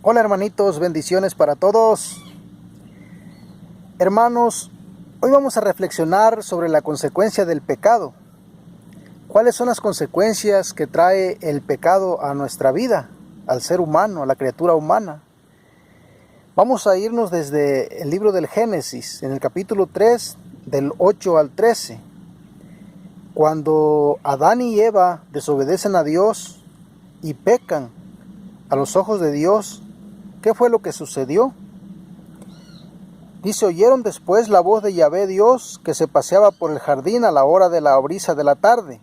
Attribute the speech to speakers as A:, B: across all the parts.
A: Hola hermanitos, bendiciones para todos. Hermanos, hoy vamos a reflexionar sobre la consecuencia del pecado. ¿Cuáles son las consecuencias que trae el pecado a nuestra vida, al ser humano, a la criatura humana? Vamos a irnos desde el libro del Génesis, en el capítulo 3, del 8 al 13. Cuando Adán y Eva desobedecen a Dios y pecan a los ojos de Dios, ¿qué fue lo que sucedió? Dice: oyeron después la voz de Yahvé Dios que se paseaba por el jardín a la hora de la brisa de la tarde.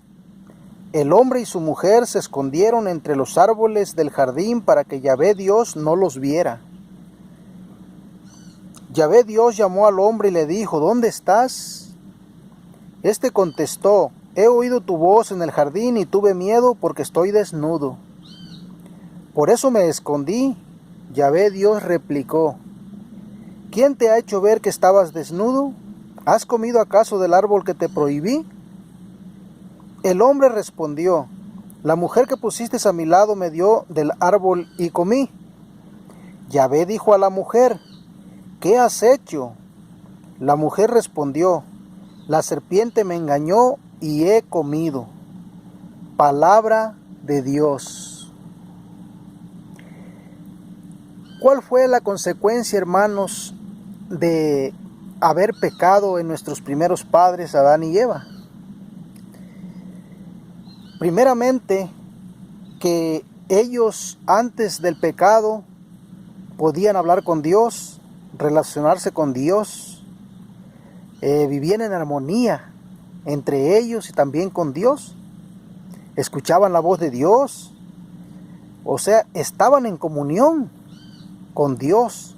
A: El hombre y su mujer se escondieron entre los árboles del jardín para que Yahvé Dios no los viera. Yahvé Dios llamó al hombre y le dijo: ¿dónde estás? Este contestó: he oído tu voz en el jardín y tuve miedo porque estoy desnudo. Por eso me escondí. Yahvé Dios replicó: ¿quién te ha hecho ver que estabas desnudo? ¿Has comido acaso del árbol que te prohibí? El hombre respondió: la mujer que pusiste a mi lado me dio del árbol y comí. Yahvé dijo a la mujer: ¿qué has hecho? La mujer respondió: la serpiente me engañó y he comido. Palabra de Dios. ¿Cuál fue la consecuencia, hermanos, de haber pecado en nuestros primeros padres, Adán y Eva? Primeramente, que ellos antes del pecado podían hablar con Dios, relacionarse con Dios, vivían en armonía entre ellos y también con Dios, escuchaban la voz de Dios, o sea, estaban en comunión con Dios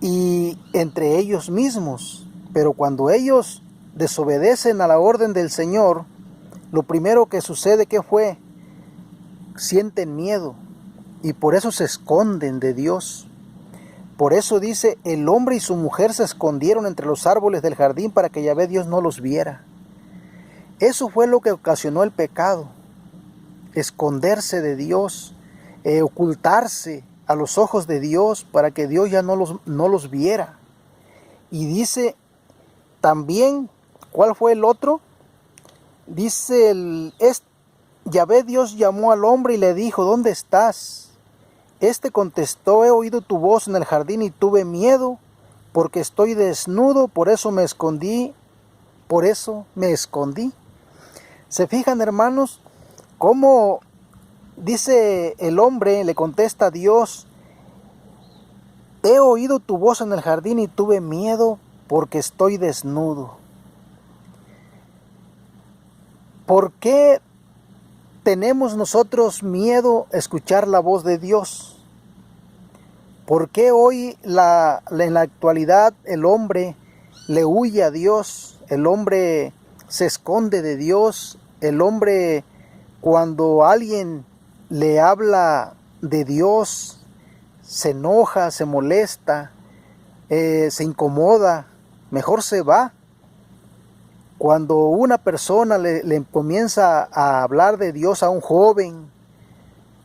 A: y entre ellos mismos. Pero cuando ellos desobedecen a la orden del Señor, lo primero que sucede, ¿qué fue? Sienten miedo y por eso se esconden de Dios. Por eso dice: el hombre y su mujer se escondieron entre los árboles del jardín para que Yahvé Dios no los viera. Eso fue lo que ocasionó el pecado: esconderse de Dios, ocultarse a los ojos de Dios para que Dios ya no los viera. Y dice también, ¿cuál fue el otro? Dice, Yahvé Dios llamó al hombre y le dijo: ¿dónde estás? Este contestó: he oído tu voz en el jardín y tuve miedo porque estoy desnudo, por eso me escondí. ¿Se fijan, hermanos, cómo dice el hombre, le contesta a Dios: he oído tu voz en el jardín y tuve miedo porque estoy desnudo? ¿Por qué tenemos nosotros miedo a escuchar la voz de Dios? ¿Por qué hoy en la actualidad el hombre le huye a Dios? El hombre se esconde de Dios. El hombre, cuando alguien le habla de Dios, se enoja, se molesta, se incomoda, mejor se va. Cuando una persona le comienza a hablar de Dios a un joven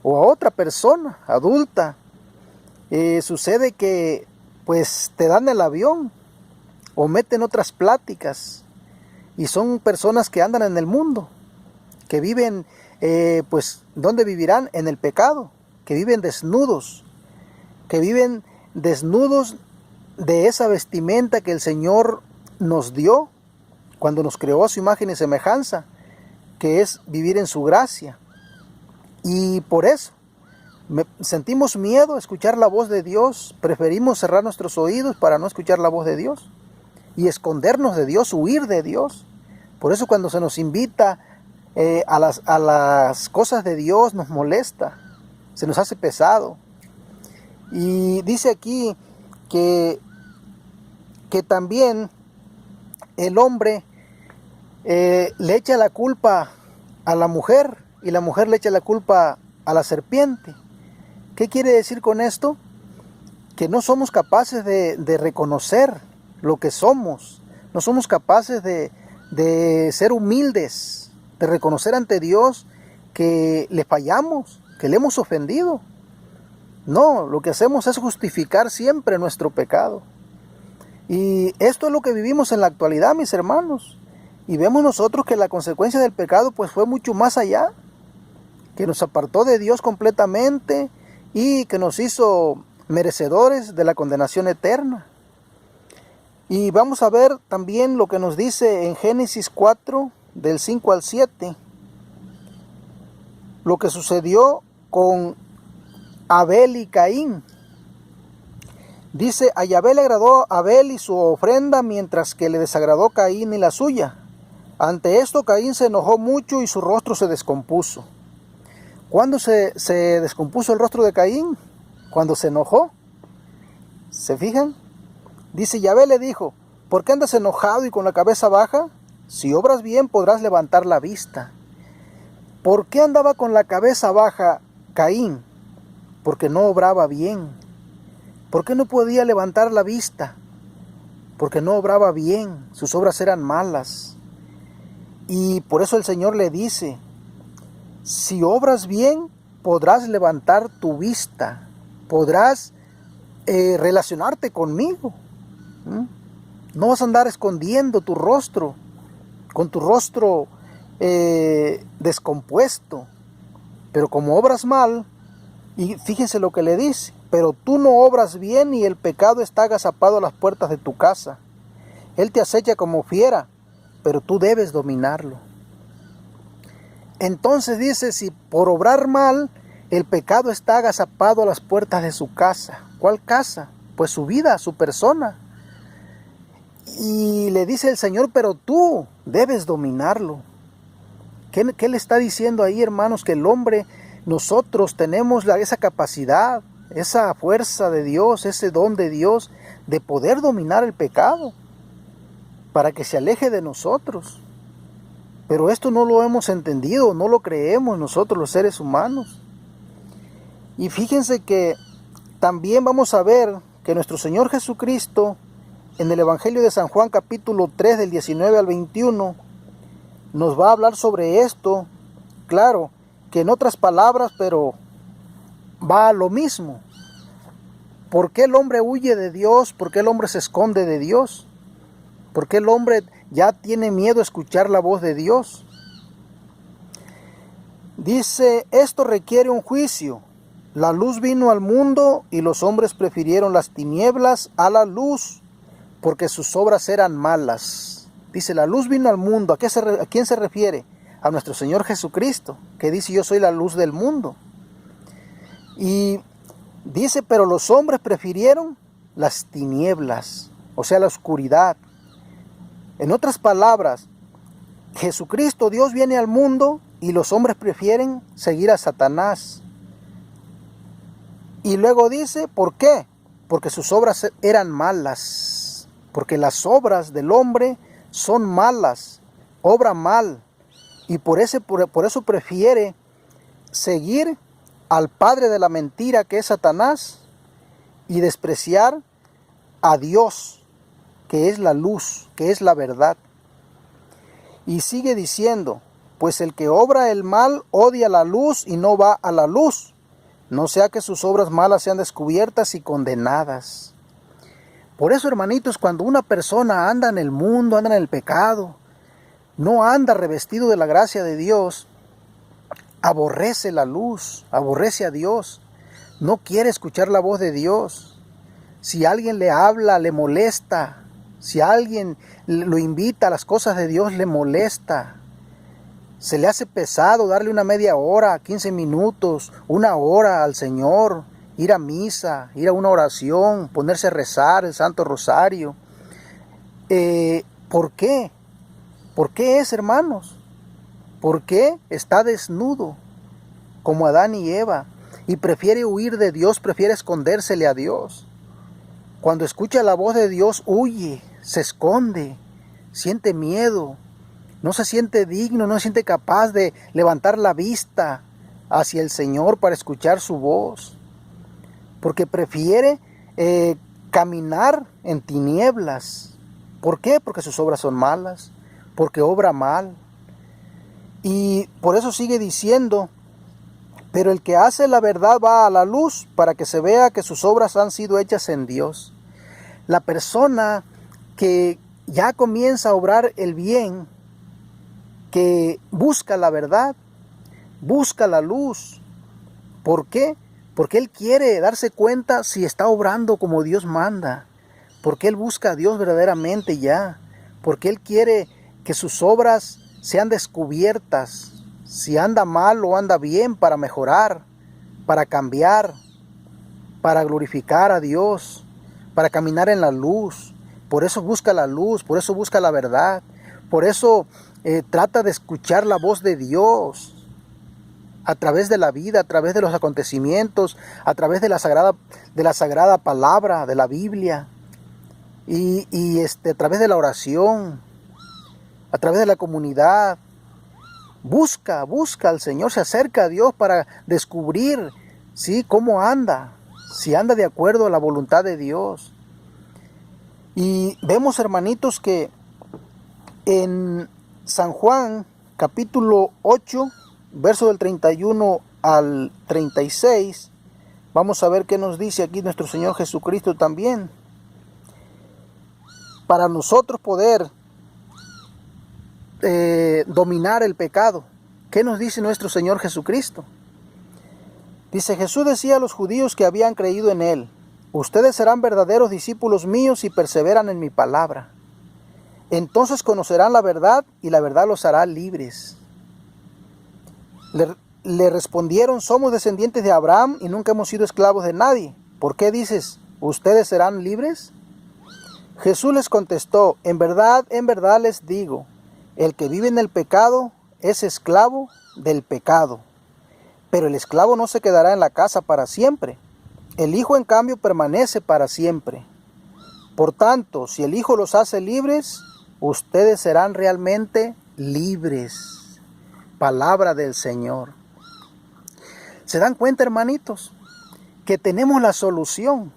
A: o a otra persona adulta, sucede que pues te dan el avión o meten otras pláticas, y son personas que andan en el mundo, que viven, pues, ¿dónde vivirán? En el pecado, que viven desnudos de esa vestimenta que el Señor nos dio cuando nos creó a su imagen y semejanza, que es vivir en su gracia. Y por eso sentimos miedo a escuchar la voz de Dios, preferimos cerrar nuestros oídos para no escuchar la voz de Dios y escondernos de Dios, huir de Dios. Por eso cuando se nos invita a las cosas de Dios nos molesta, se nos hace pesado. Y dice aquí que también el hombre le echa la culpa a la mujer y la mujer le echa la culpa a la serpiente. ¿Qué quiere decir con esto? Que no somos capaces de reconocer lo que somos, no somos capaces de ser humildes, de reconocer ante Dios que le fallamos, que le hemos ofendido. No, lo que hacemos es justificar siempre nuestro pecado. Y esto es lo que vivimos en la actualidad, mis hermanos. Y vemos nosotros que la consecuencia del pecado pues fue mucho más allá, que nos apartó de Dios completamente y que nos hizo merecedores de la condenación eterna. Y vamos a ver también lo que nos dice en Génesis 4, del 5 al 7, lo que sucedió con Abel y Caín. Dice, a Yahvé le agradó Abel y su ofrenda, mientras que le desagradó Caín y la suya. Ante esto Caín se enojó mucho y su rostro se descompuso. ¿Cuándo se descompuso el rostro de Caín? Cuando se enojó. ¿Se fijan? Dice, Yahvé le dijo, ¿por qué andas enojado y con la cabeza baja? Si obras bien podrás levantar la vista. ¿Por qué andaba con la cabeza baja Caín? Porque no obraba bien. ¿Por qué no podía levantar la vista? Porque no obraba bien, sus obras eran malas. Y por eso el Señor le dice, si obras bien, podrás levantar tu vista, podrás relacionarte conmigo. No vas a andar escondiendo tu rostro, con tu rostro descompuesto. Pero como obras mal, y fíjense lo que le dice, pero tú no obras bien y el pecado está agazapado a las puertas de tu casa. Él te acecha como fiera, pero tú debes dominarlo. Entonces dice, si por obrar mal, el pecado está agazapado a las puertas de su casa. ¿Cuál casa? Pues su vida, su persona. Y le dice el Señor, pero tú debes dominarlo. ¿Qué le está diciendo ahí, hermanos? Que el hombre, nosotros tenemos esa capacidad, esa fuerza de Dios, ese don de Dios, de poder dominar el pecado, para que se aleje de nosotros. Pero esto no lo hemos entendido, no lo creemos nosotros los seres humanos. Y fíjense que también vamos a ver que nuestro Señor Jesucristo, en el Evangelio de San Juan capítulo 3 del 19 al 21, nos va a hablar sobre esto. Claro, que en otras palabras, pero va a lo mismo. ¿Por qué el hombre huye de Dios? ¿Por qué el hombre se esconde de Dios? ¿Por qué el hombre ya tiene miedo a escuchar la voz de Dios? Dice, esto requiere un juicio. La luz vino al mundo y los hombres prefirieron las tinieblas a la luz, porque sus obras eran malas. Dice, la luz vino al mundo. ¿A quién se refiere? A nuestro Señor Jesucristo, que dice, yo soy la luz del mundo. Y dice, pero los hombres prefirieron las tinieblas, o sea, la oscuridad. En otras palabras, Jesucristo, Dios, viene al mundo y los hombres prefieren seguir a Satanás. Y luego dice, ¿por qué? Porque sus obras eran malas. Porque las obras del hombre son malas, obra mal. Y por eso prefiere seguir al padre de la mentira, que es Satanás, y despreciar a Dios, que es la luz, que es la verdad. Y sigue diciendo, pues el que obra el mal odia la luz y no va a la luz, no sea que sus obras malas sean descubiertas y condenadas. Por eso, hermanitos, cuando una persona anda en el mundo, anda en el pecado, no anda revestido de la gracia de Dios, aborrece la luz, aborrece a Dios, no quiere escuchar la voz de Dios. Si alguien le habla, le molesta. Si alguien lo invita a las cosas de Dios, le molesta. Se le hace pesado darle una media hora, 15 minutos, una hora al Señor, ir a misa, ir a una oración, ponerse a rezar el Santo Rosario. ¿Por qué? ¿Por qué es, hermanos? ¿Por qué está desnudo, como Adán y Eva, y prefiere huir de Dios, prefiere escondérsele a Dios? Cuando escucha la voz de Dios, huye, se esconde, siente miedo, no se siente digno, no se siente capaz de levantar la vista hacia el Señor para escuchar su voz, porque prefiere caminar en tinieblas. ¿Por qué? Porque sus obras son malas, porque obra mal. Y por eso sigue diciendo, Pero el que hace la verdad va a la luz para que se vea que sus obras han sido hechas en Dios. La persona que ya comienza a obrar el bien, que busca la verdad, busca la luz. ¿Por qué? Porque él quiere darse cuenta si está obrando como Dios manda. Porque él busca a Dios verdaderamente ya. Porque él quiere que sus obras sean descubiertas. Si anda mal o anda bien, para mejorar, para cambiar, para glorificar a Dios, para caminar en la luz. Por eso busca la luz, por eso busca la verdad. Por eso trata de escuchar la voz de Dios a través de la vida, a través de los acontecimientos, a través de la sagrada palabra, de la Biblia, y a través de la oración, a través de la comunidad. Busca al Señor, se acerca a Dios para descubrir, ¿sí?, cómo anda, si anda de acuerdo a la voluntad de Dios. Y vemos, hermanitos, que en San Juan, capítulo 8, verso del 31 al 36, vamos a ver qué nos dice aquí nuestro Señor Jesucristo también. Para nosotros poder dominar el pecado, ¿qué nos dice nuestro Señor Jesucristo? Dice: Jesús decía a los judíos que habían creído en Él: ustedes serán verdaderos discípulos míos si perseveran en mi palabra. Entonces conocerán la verdad y la verdad los hará libres. Le respondieron: somos descendientes de Abraham y nunca hemos sido esclavos de nadie. ¿Por qué dices, ustedes serán libres? Jesús les contestó: en verdad les digo, el que vive en el pecado es esclavo del pecado. Pero el esclavo no se quedará en la casa para siempre. El Hijo, en cambio, permanece para siempre. Por tanto, si el Hijo los hace libres, ustedes serán realmente libres. Palabra del Señor. ¿Se dan cuenta, hermanitos, que tenemos la solución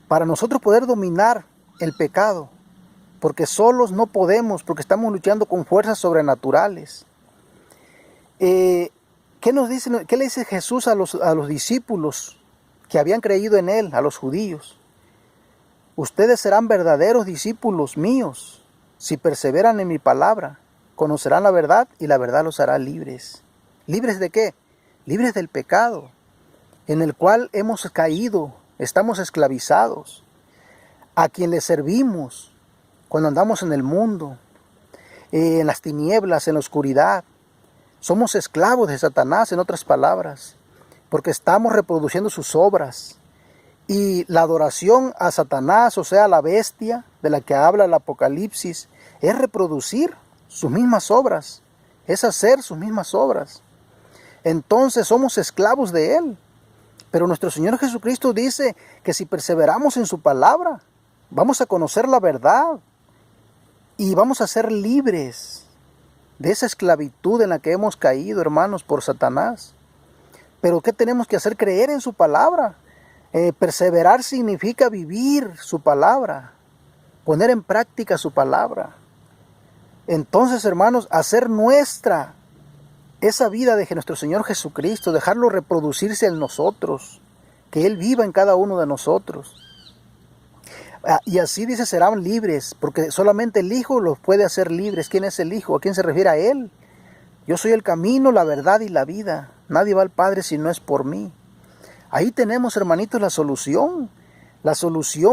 A: para nosotros poder dominar el pecado? Porque solos no podemos, porque estamos luchando con fuerzas sobrenaturales. ¿Qué le dice Jesús a los discípulos que habían creído en Él, a los judíos? Ustedes serán verdaderos discípulos míos si perseveran en mi palabra. Conocerán la verdad y la verdad los hará libres. ¿Libres de qué? Libres del pecado, en el cual hemos caído, estamos esclavizados, a quien le servimos cuando andamos en el mundo, en las tinieblas, en la oscuridad. Somos esclavos de Satanás, en otras palabras, porque estamos reproduciendo sus obras. Y la adoración a Satanás, o sea, a la bestia de la que habla el Apocalipsis, es reproducir sus mismas obras, es hacer sus mismas obras. Entonces somos esclavos de Él. Pero nuestro Señor Jesucristo dice que si perseveramos en su palabra, vamos a conocer la verdad y vamos a ser libres de esa esclavitud en la que hemos caído, hermanos, por Satanás. Pero ¿qué tenemos que hacer? Creer en su palabra. Perseverar significa vivir su palabra, poner en práctica su palabra. Entonces, hermanos, hacer nuestra esa vida de nuestro Señor Jesucristo, dejarlo reproducirse en nosotros, que Él viva en cada uno de nosotros. Y así dice, serán libres, porque solamente el Hijo los puede hacer libres. ¿Quién es el Hijo? ¿A quién se refiere? A Él. Yo soy el camino, la verdad y la vida. Nadie va al Padre si no es por mí. Ahí tenemos, hermanitos, la solución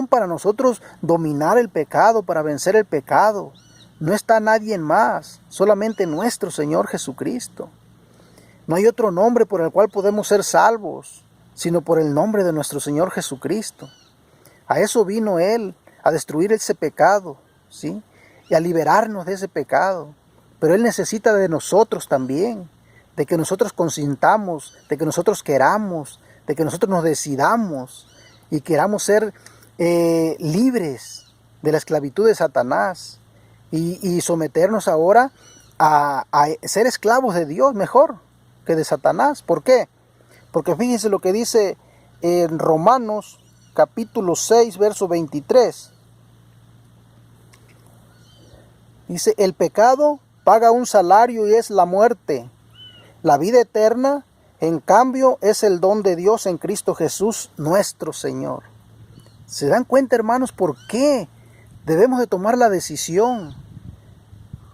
A: para nosotros dominar el pecado, para vencer el pecado. No está nadie más, solamente nuestro Señor Jesucristo. No hay otro nombre por el cual podemos ser salvos, sino por el nombre de nuestro Señor Jesucristo. A eso vino Él, a destruir ese pecado, ¿sí? Y a liberarnos de ese pecado. Pero Él necesita de nosotros también, de que nosotros consintamos, de que nosotros queramos, de que nosotros nos decidamos y queramos ser libres de la esclavitud de Satanás y someternos ahora a ser esclavos de Dios mejor que de Satanás. ¿Por qué? Porque fíjense lo que dice en Romanos capítulo 6, verso 23. Dice: el pecado paga un salario y es la muerte. La vida eterna En cambio, es el don de Dios en Cristo Jesús, nuestro Señor. ¿Se dan cuenta, hermanos, por qué debemos de tomar la decisión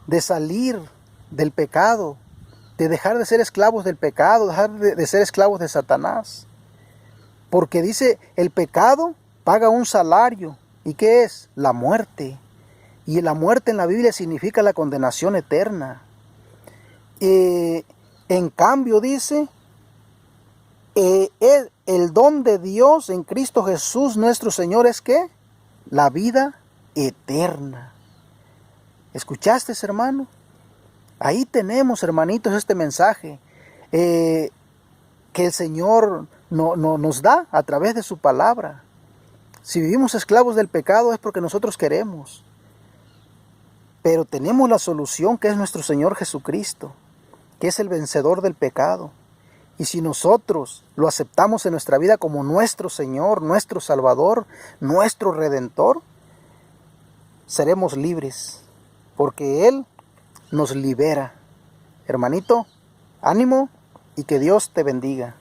A: de salir del pecado, de dejar de ser esclavos del pecado, dejar de ser esclavos de Satanás? Porque dice, el pecado paga un salario. ¿Y qué es? La muerte. Y la muerte en la Biblia significa la condenación eterna. En cambio, dice, el don de Dios en Cristo Jesús nuestro Señor es ¿qué? La vida eterna. ¿Escuchaste, hermano? Ahí tenemos, hermanitos, este mensaje que el Señor nos da a través de su palabra. Si vivimos esclavos del pecado es porque nosotros queremos. Pero tenemos la solución, que es nuestro Señor Jesucristo, que es el vencedor del pecado. Y si nosotros lo aceptamos en nuestra vida como nuestro Señor, nuestro Salvador, nuestro Redentor, seremos libres, porque Él nos libera. Hermanito, ánimo y que Dios te bendiga.